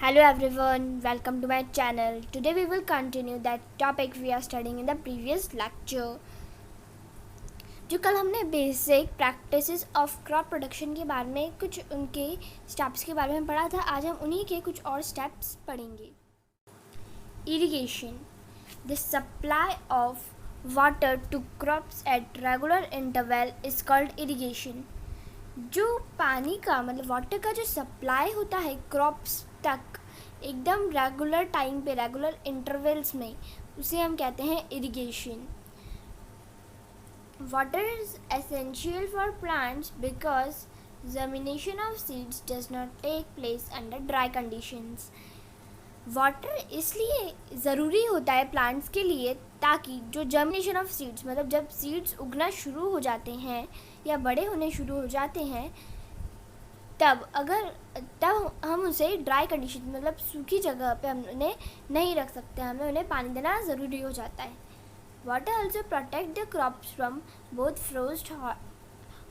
Hello everyone, welcome to my channel. Today we will continue that topic we are studying in the previous lecture. जो कल हमने basic practices of crop production के बारे में कुछ उनके स्टेप्स के बारे में पढ़ा था, आज हम उन्हीं के कुछ और स्टेप्स पढ़ेंगे. Irrigation, the supply of water to crops at regular interval is called irrigation. जो पानी का मतलब वाटर का जो सप्लाई होता है क्रॉप्स तक एकदम रेगुलर टाइम पे, रेगुलर इंटरवल्स में, उसे हम कहते हैं irrigation. Water is essential for plants because germination of seeds does not take place under dry conditions. Water इसलिए ज़रूरी होता है प्लांट्स के लिए ताकि जो जर्मिनेशन ऑफ सीड्स मतलब जब सीड्स उगना शुरू हो जाते हैं या बड़े होने शुरू हो जाते हैं तब हम उसे ड्राई कंडीशन मतलब सूखी जगह पे हम उन्हें नहीं रख सकते, हमें उन्हें पानी देना ज़रूरी हो जाता है. Water also protect the crops from both frost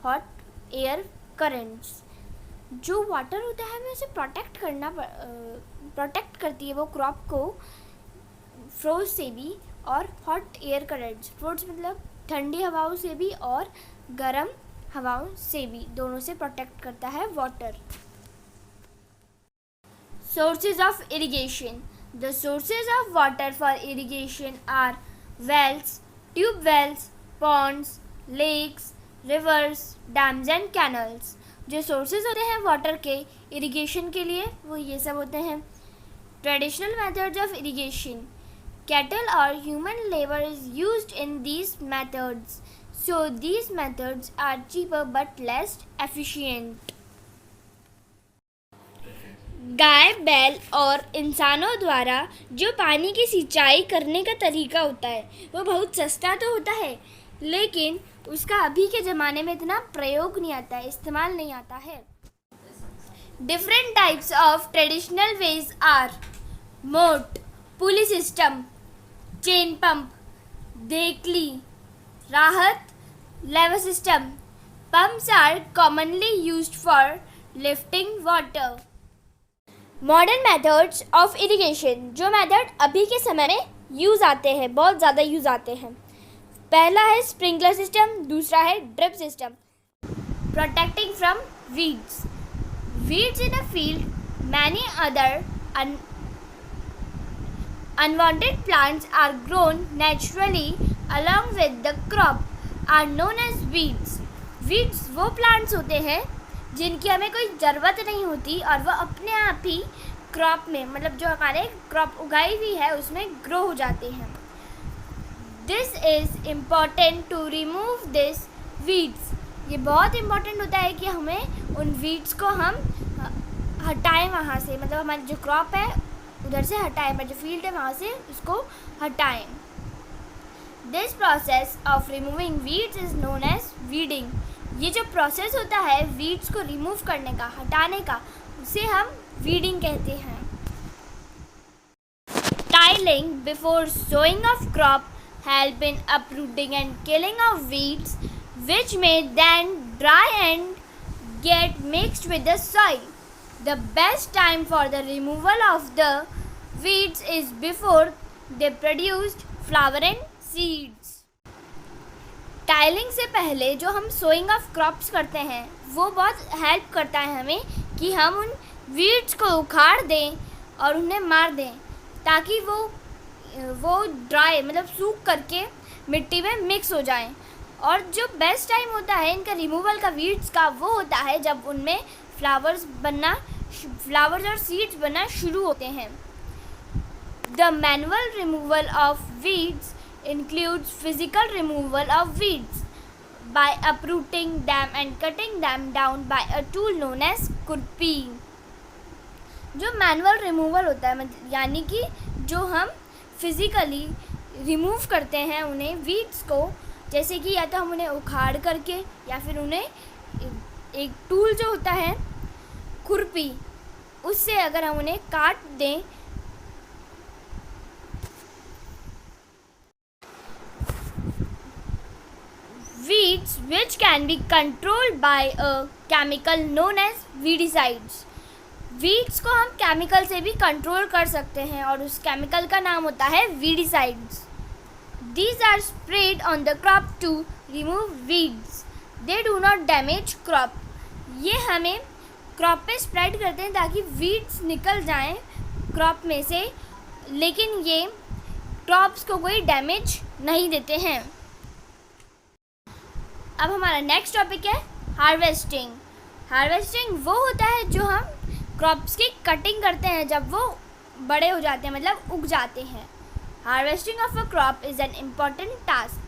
hot air currents. जो वाटर होता है हमें उसे प्रोटेक्ट करती है वो क्रॉप को फ्रोज से भी और हॉट एयर करेंट्स. फ्रोज मतलब ठंडी हवाओं से भी और गर्म हवाओं से भी, दोनों से प्रोटेक्ट करता है water. Sources of irrigation, the sources of water for irrigation are wells, tube wells, ponds, lakes, rivers, dams and canals. जो सोर्सेज होते हैं वाटर के इरिगेशन के लिए वो ये सब होते हैं. Traditional methods of irrigation, cattle और human labour is used in these methods, so these methods are cheaper but less efficient. गाय, बैल और इंसानों द्वारा जो पानी की सिंचाई करने का तरीका होता है वो बहुत सस्ता तो होता है लेकिन उसका अभी के ज़माने में इतना प्रयोग नहीं आता है, इस्तेमाल नहीं आता है. Different types of traditional ways are moat, pulley system, chain pump, dhekli, rahat, lever system. Pumps are commonly used for lifting water. Modern methods of irrigation, जो मेथड अभी के समय में यूज़ आते हैं, बहुत ज़्यादा यूज़ आते हैं. पहला है स्प्रिंकलर सिस्टम, दूसरा है drip system. Protecting from weeds. Weeds in a field, many other unwanted plants are grown naturally along with the crop are known as weeds. Weeds वो plants होते हैं जिनकी हमें कोई ज़रूरत नहीं होती और वो अपने आप ही क्रॉप में मतलब जो हमारे क्रॉप उगाई हुई है उसमें ग्रो हो जाते हैं. This is important to remove this weeds. ये बहुत इम्पॉर्टेंट होता है कि हमें उन वीड्स को हम हटाएं वहाँ से, मतलब हमारी जो क्रॉप है उधर से हटाएं, हमारी जो फील्ड है वहाँ से उसको हटाएं. This process of removing weeds is known as weeding. ये जो प्रोसेस होता है वीड्स को रिमूव करने का, हटाने का, उसे हम वीडिंग कहते हैं. Tilling before sowing of crop help in uprooting and killing of weeds which may then dry and get mixed with the soil. The best time for the removal of the weeds is before they produced flower and seeds. Tiling से पहले जो हम sowing of crops करते हैं वो बहुत help करता है हमें कि हम उन वीड्स को उखाड़ दें और उन्हें मार दें ताकि वो ड्राई मतलब सूख करके मिट्टी में मिक्स हो जाएं. और जो बेस्ट टाइम होता है इनका रिमूवल का वीड्स का वो होता है जब उनमें फ्लावर्स और सीड्स बनना शुरू होते हैं. The manual removal of weeds includes physical removal of weeds by uprooting them and cutting them down by a tool known as खुरपी. जो मैनुअल रिमूवल होता है यानी कि जो हम फिज़िकली रिमूव करते हैं उन्हें वीड्स को, जैसे कि या तो हम उन्हें उखाड़ करके या फिर उन्हें एक टूल जो होता है खुरपी उससे अगर हम उन्हें काट दें weeds which can be controlled by a chemical known as weedicides. Weeds को हम केमिकल से भी कंट्रोल कर सकते हैं और उस केमिकल का नाम होता है weedicides. These are sprayed on the crop to remove weeds. They do not damage crop. ये हमें क्रॉप पे स्प्रेड करते हैं ताकि वीड्स निकल जाएं क्रॉप में से, लेकिन ये क्रॉप्स को कोई डैमेज नहीं देते हैं. अब हमारा नेक्स्ट टॉपिक है हार्वेस्टिंग. हार्वेस्टिंग वो होता है जो हम क्रॉप्स की कटिंग करते हैं जब वो बड़े हो जाते हैं, मतलब उग जाते हैं. Harvesting of a crop is an important task.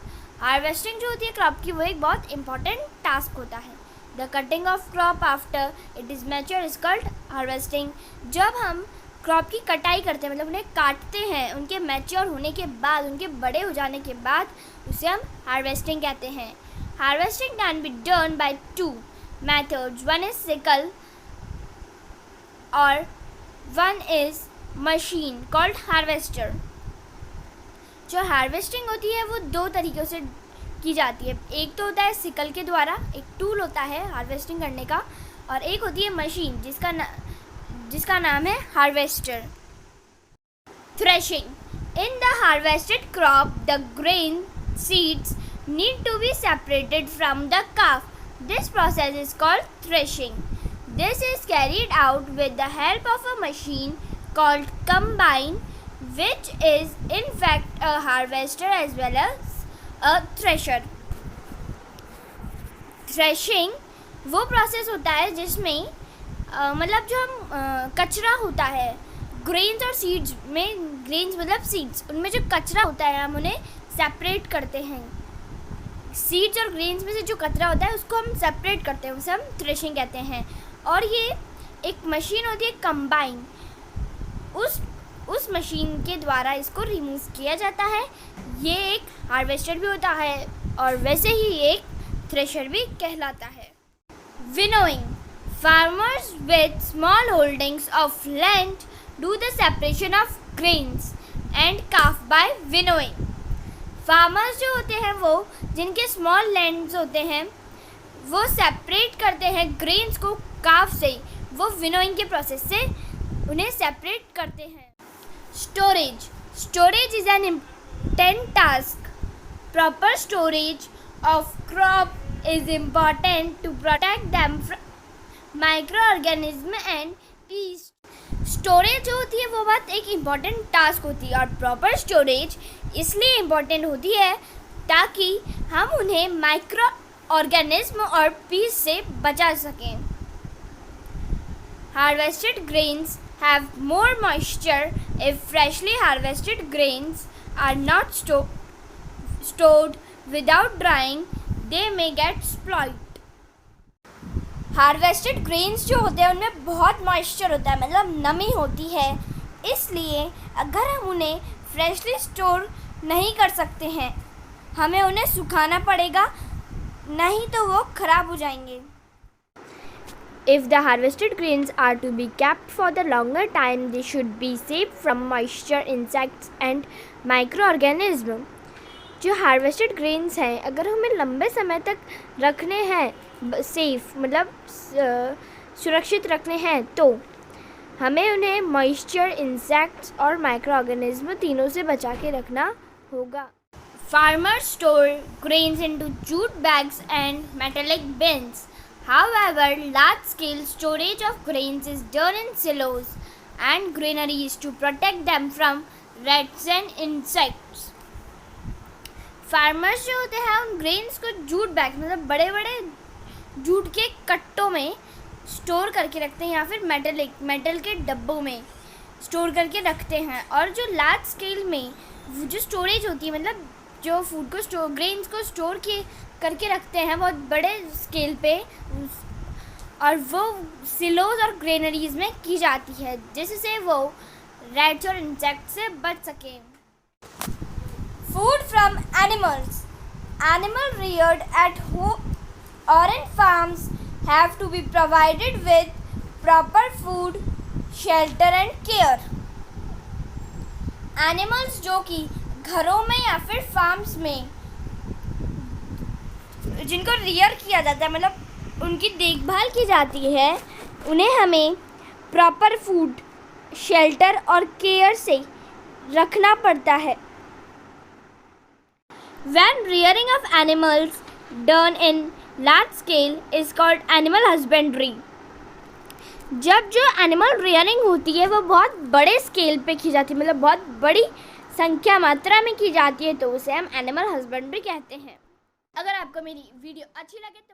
Harvesting जो होती है क्रॉप की वो एक बहुत इम्पॉर्टेंट टास्क होता है. The cutting of crop after it is mature is called harvesting. जब हम क्रॉप की कटाई करते हैं, मतलब उन्हें काटते हैं, उनके मैच्योर होने के बाद, उनके बड़े हो जाने के बाद, उसे हम हार्वेस्टिंग कहते हैं. Harvesting can be done by 2 methods. One is sickle or one is machine called harvester. जो हार्वेस्टिंग होती है वो 2 तरीक़ों से की जाती है. एक तो होता है सिकल के द्वारा, एक टूल होता है हार्वेस्टिंग करने का, और एक होती है मशीन जिसका नाम है harvester. Threshing. In the harvested crop, the grain seeds need to be separated from the chaff. This process is called threshing. This is carried out with the help of a machine called combine, which is in fact a harvester as well as a thresher. Threshing वो process होता है जिसमें मतलब जो हम कचरा होता है ग्रेन्स और सीड्स में, ग्रेन्स मतलब सीड्स, उनमें जो कचरा होता है हम उन्हें सेपरेट करते हैं. सीड्स और ग्रेन्स में से जो कचरा होता है उसको हम सेपरेट करते हैं, उसे हम थ्रेशिंग कहते हैं. और ये एक मशीन होती है कंबाइन, उस मशीन के द्वारा इसको रिमूव किया जाता है. ये एक हार्वेस्टर भी होता है और वैसे ही एक थ्रेशर भी कहलाता है. Winnowing. Farmers with small holdings of land do the separation of grains and chaff by winnowing. Farmers जो होते हैं वो जिनके स्मॉल लैंड्स होते हैं वो सेपरेट करते हैं ग्रेन्स को काफ से. वो विनोइंग के प्रोसेस से उन्हें सेपरेट करते हैं. Storage. Storage is an important task. Proper storage of crop is important to protect them from micro organism and pest. Storage जो होती है वो बहुत एक इम्पॉर्टेंट टास्क होती है और प्रॉपर स्टोरेज इसलिए इम्पॉर्टेंट होती है ताकि हम उन्हें माइक्रो ऑर्गेनिज्म और पीस से बचा सकें. Harvested grains have more moisture. If freshly harvested grains are not stored without drying they may get spoiled. Harvested grains जो होते हैं उनमें बहुत मॉइस्चर होता है, मतलब नमी होती है, इसलिए अगर हम उन्हें फ्रेशली स्टोर नहीं कर सकते हैं, हमें उन्हें सुखाना पड़ेगा, नहीं तो वो ख़राब हो जाएंगे. If the harvested grains are to be kept for the longer time, they should be safe from moisture, insects and microorganisms. जो हार्वेस्टेड ग्रेन्स हैं अगर हमें लंबे समय तक रखने हैं, सेफ मतलब सुरक्षित रखने हैं, तो हमें उन्हें मॉइस्चर, इंसेक्ट्स और माइक्रो ऑर्गेनिज्म तीनों से बचा के रखना होगा. Farmers store grains into jute bags and metallic bins. However, large-scale storage of grains is done in silos and granaries to protect them from rats and insects. Farmers जो होते हैं उन ग्रेन्स को जूट बैग मतलब बड़े बड़े jute के कट्टों में स्टोर करके रखते हैं या फिर मेटल के डब्बों में स्टोर करके रखते हैं. और जो लार्ज स्केल में जो स्टोरेज होती है, मतलब जो फूड को ग्रेन्स को स्टोर करके रखते हैं बहुत बड़े स्केल पे, और वो सिलोज और ग्रेनरीज में की जाती है जिससे वो रैट्स और इंसेक्ट से बच सकें. Food from animals. Animal reared at home or in farms have to be provided with proper food, shelter and care. Animals जो कि घरों में या फिर फार्म्स में जिनको रियर किया जाता है, मतलब उनकी देखभाल की जाती है, उन्हें हमें प्रॉपर फूड, शेल्टर और केयर से रखना पड़ता है। When rearing of animals done in large scale is called animal husbandry. जब जो एनिमल रियरिंग होती है वो बहुत बड़े स्केल पे की जाती है, मतलब बहुत बड़ी संख्या मात्रा में की जाती है, तो उसे हम एनिमल हस्बेंड्री कहते हैं। अगर आपको मेरी वीडियो अच्छी लगे तो